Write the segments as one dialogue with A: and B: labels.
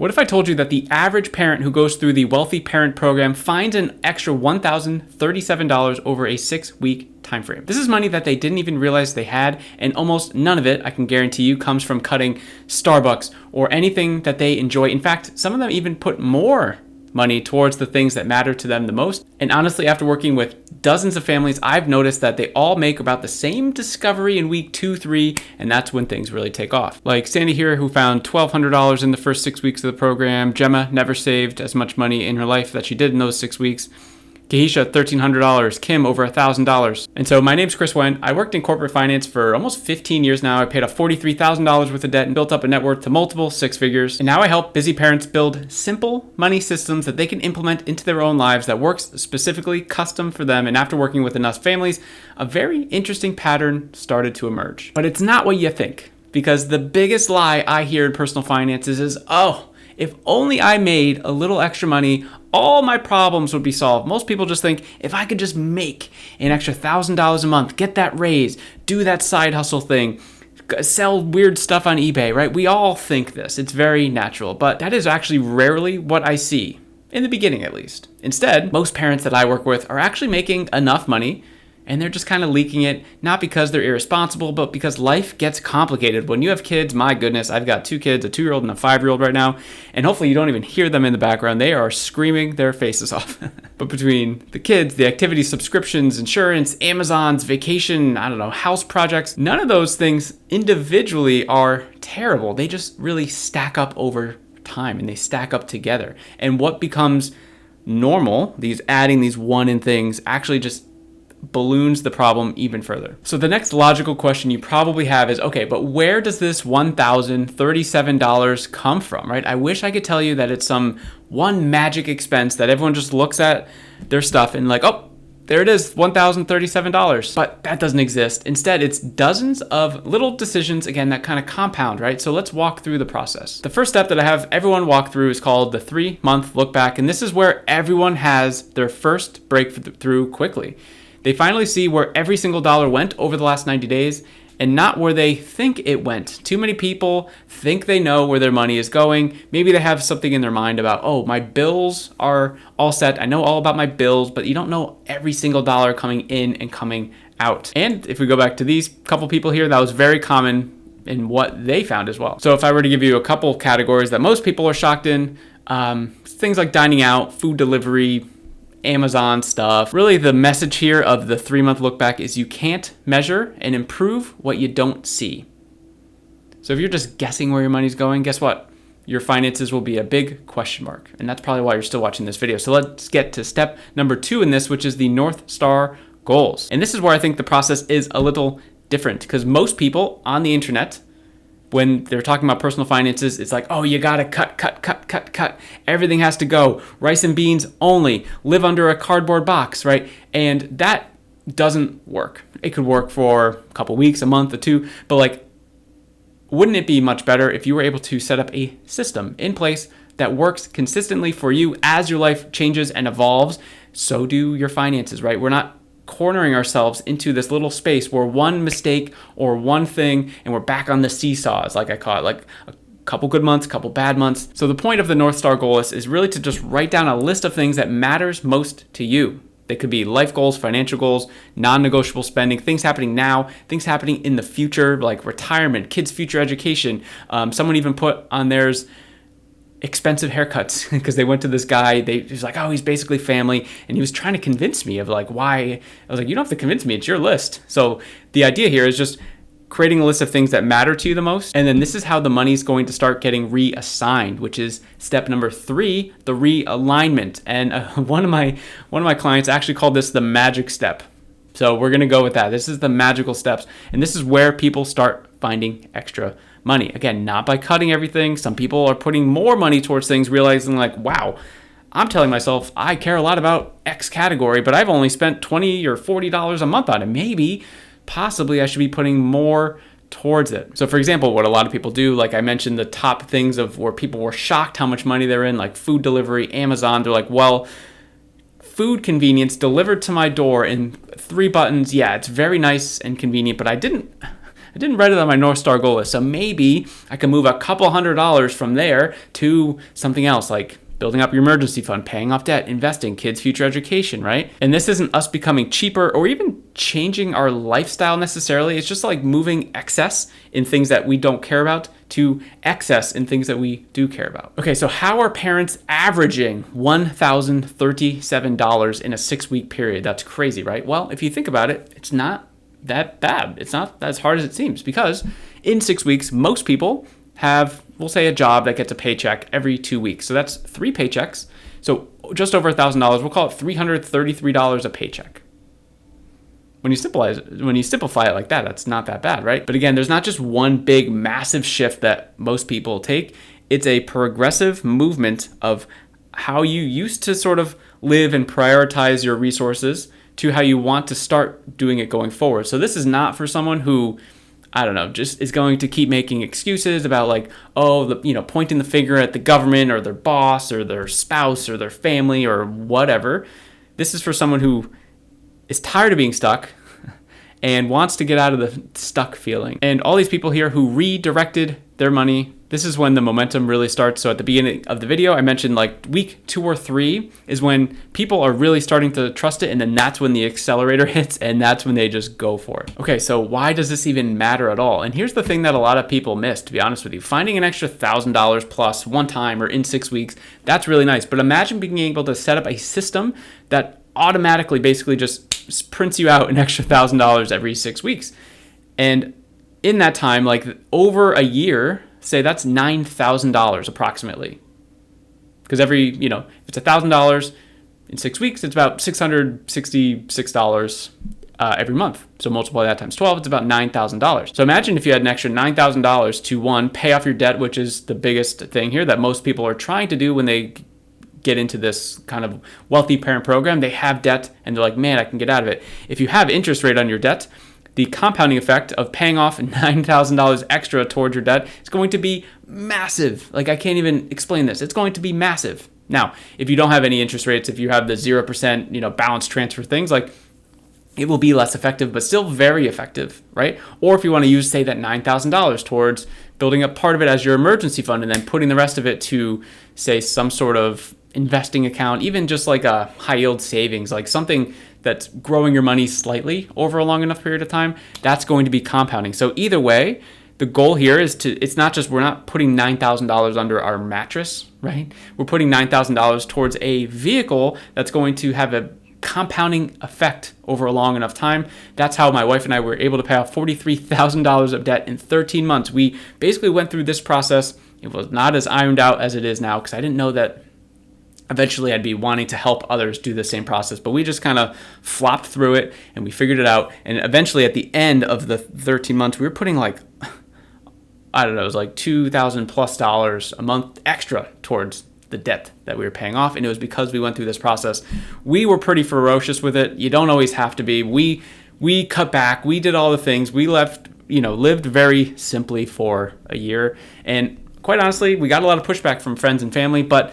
A: What if I told you that the average parent who goes through the Wealthy Parent Program finds an extra $1,037 over a 6-week time frame? This is money that they didn't even realize they had, and almost none of it, I can guarantee you, comes from cutting Starbucks or anything that they enjoy. In fact, some of them even put more money towards the things that matter to them the most. And honestly, after working with dozens of families, I've noticed that they all make about the same discovery in week 2, 3, and that's when things really take off. Like Sandy here, who found $1,200 in the first 6 weeks of the program. Gemma never saved as much money in her life that she did in those 6 weeks. Kahisha, $1,300. Kim, over $1,000. And so my name's Chris Wendt. I worked in corporate finance for almost 15 years now. I paid off $43,000 worth of debt and built up a net worth to multiple 6 figures. And now I help busy parents build simple money systems that they can implement into their own lives that works specifically custom for them. And after working with enough families, a very interesting pattern started to emerge. But it's not what you think, because the biggest lie I hear in personal finances is, oh, if only I made a little extra money, all my problems would be solved. Most people just think, if I could just make an extra $1,000 a month, get that raise, do that side hustle thing, sell weird stuff on eBay, right? We all think this. It's very natural, but that is actually rarely what I see, in the beginning at least. Instead, most parents that I work with are actually making enough money, and they're just kind of leaking it, not because they're irresponsible, but because life gets complicated. When you have kids, my goodness, I've got 2 kids, a 2-year-old and a 5-year-old right now, and hopefully you don't even hear them in the background. They are screaming their faces off. But between the kids, the activity subscriptions, insurance, Amazon's, vacation, house projects, none of those things individually are terrible. They just really stack up over time, and they stack up together. And what becomes normal, adding these one-in things, actually just balloons the problem even further. So the next logical question you probably have is, okay, but where does this $1,037 come from, right? I wish I could tell you that it's some one magic expense that everyone just looks at their stuff and like, oh, there it is, $1,037. But that doesn't exist. Instead, it's dozens of little decisions, again, that kind of compound, right? So let's walk through the process. The first step that I have everyone walk through is called the 3-month look back. And this is where everyone has their first breakthrough quickly. They finally see where every single dollar went over the last 90 days and not where they think it went. Too many people think they know where their money is going. Maybe they have something in their mind about, oh, my bills are all set. I know all about my bills, but you don't know every single dollar coming in and coming out. And if we go back to these couple people here, that was very common in what they found as well. So if I were to give you a couple categories that most people are shocked in, things like dining out, food delivery, Amazon stuff. Really, the message here of the 3-month look back is you can't measure and improve what you don't see. So if you're just guessing where your money's going, guess what? Your finances will be a big question mark. And that's probably why you're still watching this video. So let's get to step number 2 in this, which is the North Star goals. And this is where I think the process is a little different, because most people on the internet, when they're talking about personal finances, it's like, oh, you gotta cut. Everything has to go. Rice and beans only. Live under a cardboard box, right? And that doesn't work. It could work for a couple weeks, a month or 2, but like, wouldn't it be much better if you were able to set up a system in place that works consistently for you as your life changes and evolves? So do your finances, right? We're not cornering ourselves into this little space where one mistake or one thing and we're back on the seesaws, like I call it, like a couple good months, couple bad months. So the point of the North Star goal is really to just write down a list of things that matters most to you. They could be life goals, financial goals, non-negotiable spending, things happening now, things happening in the future, like retirement, kids' future education. Someone even put on theirs expensive haircuts because they went to this guy. He was like, oh, he's basically family. And he was trying to convince me of like why. I was like, you don't have to convince me. It's your list. So the idea here is just creating a list of things that matter to you the most. And then this is how the money's going to start getting reassigned, which is step number 3, the realignment. And one of my clients actually called this the magic step. So we're going to go with that. This is the magical steps. And this is where people start finding extra money. Again, not by cutting everything. Some people are putting more money towards things, realizing like, wow, I'm telling myself I care a lot about X category, but I've only spent $20 or $40 a month on it. Maybe, possibly I should be putting more towards it. So for example, what a lot of people do, like I mentioned, the top things of where people were shocked how much money they're in, like food delivery, Amazon. They're like, well, food convenience delivered to my door in 3 buttons. Yeah, it's very nice and convenient, but I didn't I didn't write it on my North Star goal list. So maybe I can move a couple $100 from there to something else, like building up your emergency fund, paying off debt, investing, kids' future education, right? And this isn't us becoming cheaper or even changing our lifestyle necessarily. It's just like moving excess in things that we don't care about to excess in things that we do care about. Okay, so how are parents averaging $1,037 in a 6-week period? That's crazy, right? Well, if you think about it, it's not that bad. It's not as hard as it seems, because in 6 weeks, most people have, we'll say, a job that gets a paycheck every 2 weeks. So that's 3 paychecks. So just over $1,000, we'll call it $333 a paycheck. When you simplify it like that, that's not that bad, right? But again, there's not just one big massive shift that most people take. It's a progressive movement of how you used to sort of live and prioritize your resources to how you want to start doing it going forward. So this is not for someone who, I don't know, just is going to keep making excuses about like, pointing the finger at the government or their boss or their spouse or their family or whatever. This is for someone who is tired of being stuck and wants to get out of the stuck feeling. And all these people here who redirected their money, this is when the momentum really starts. So at the beginning of the video, I mentioned like week 2 or 3 is when people are really starting to trust it. And then that's when the accelerator hits, and that's when they just go for it. Okay, so why does this even matter at all? And here's the thing that a lot of people miss, to be honest with you. Finding an extra $1,000 plus one time or in 6 weeks, that's really nice. But imagine being able to set up a system that automatically basically just prints you out an extra $1,000 every 6 weeks. And in that time, like over a year, say that's $9,000 approximately. Because every, if it's $1,000 in 6 weeks, it's about $666 every month. So multiply that times 12, it's about $9,000. So imagine if you had an extra $9,000 to, one, pay off your debt, which is the biggest thing here that most people are trying to do when they get into this kind of wealthy parent program. They have debt and they're like, man, I can get out of it. If you have interest rate on your debt, the compounding effect of paying off $9,000 extra towards your debt is going to be massive. Like, I can't even explain this. It's going to be massive. Now, if you don't have any interest rates, if you have the 0%, balance transfer things, like, it will be less effective, but still very effective, right? Or if you want to use, say, that $9,000 towards building up part of it as your emergency fund and then putting the rest of it to, say, some sort of investing account, even just like a high yield savings, like something that's growing your money slightly over a long enough period of time, that's going to be compounding. So either way, the goal here is it's not just, we're not putting $9,000 under our mattress, right? We're putting $9,000 towards a vehicle that's going to have a compounding effect over a long enough time. That's how my wife and I were able to pay off $43,000 of debt in 13 months. We basically went through this process. It was not as ironed out as it is now, because I didn't know that eventually I'd be wanting to help others do the same process, but we just kind of flopped through it and we figured it out. And eventually at the end of the 13 months, we were putting like, I don't know, it was like $2,000+ a month extra towards the debt that we were paying off. And it was because we went through this process. We were pretty ferocious with it. You don't always have to be. We cut back. We did all the things. We lived very simply for a year. And quite honestly, we got a lot of pushback from friends and family, but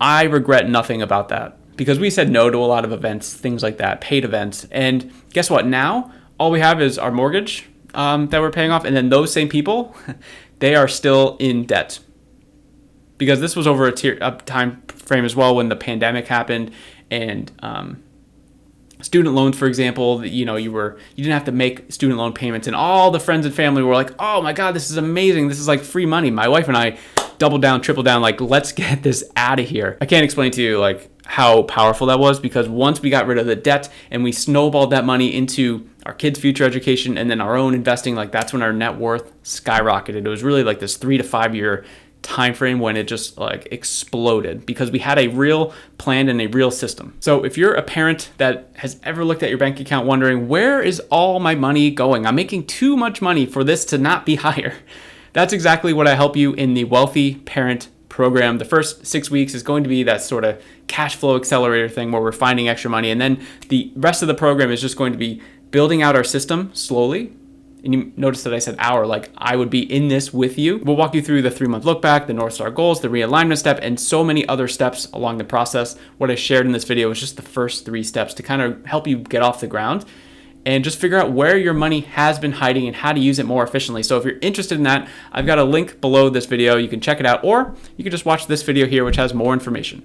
A: I regret nothing about that, because we said no to a lot of events, things like that, paid events. And guess what? Now, all we have is our mortgage that we're paying off. And then those same people, they are still in debt, because this was over a time frame as well when the pandemic happened. And student loans, for example, you didn't have to make student loan payments. And all the friends and family were like, oh my God, this is amazing. This is like free money. My wife and I double down, triple down, like, let's get this out of here. I can't explain to you like how powerful that was, because once we got rid of the debt and we snowballed that money into our kids' future education and then our own investing, like that's when our net worth skyrocketed. It was really like this 3 to 5 year time frame when it just like exploded, because we had a real plan and a real system. So if you're a parent that has ever looked at your bank account wondering, where is all my money going? I'm making too much money for this to not be higher. That's exactly what I help you in the Wealthy Parent Program. The first 6 weeks is going to be that sort of cash flow accelerator thing where we're finding extra money. And then the rest of the program is just going to be building out our system slowly. And you notice that I said our, like I would be in this with you. We'll walk you through the 3-month look back, the North Star goals, the realignment step, and so many other steps along the process. What I shared in this video was just the first 3 steps to kind of help you get off the ground. and just figure out where your money has been hiding and how to use it more efficiently. So if you're interested in that, I've got a link below this video. You can check it out, or you can just watch this video here, which has more information.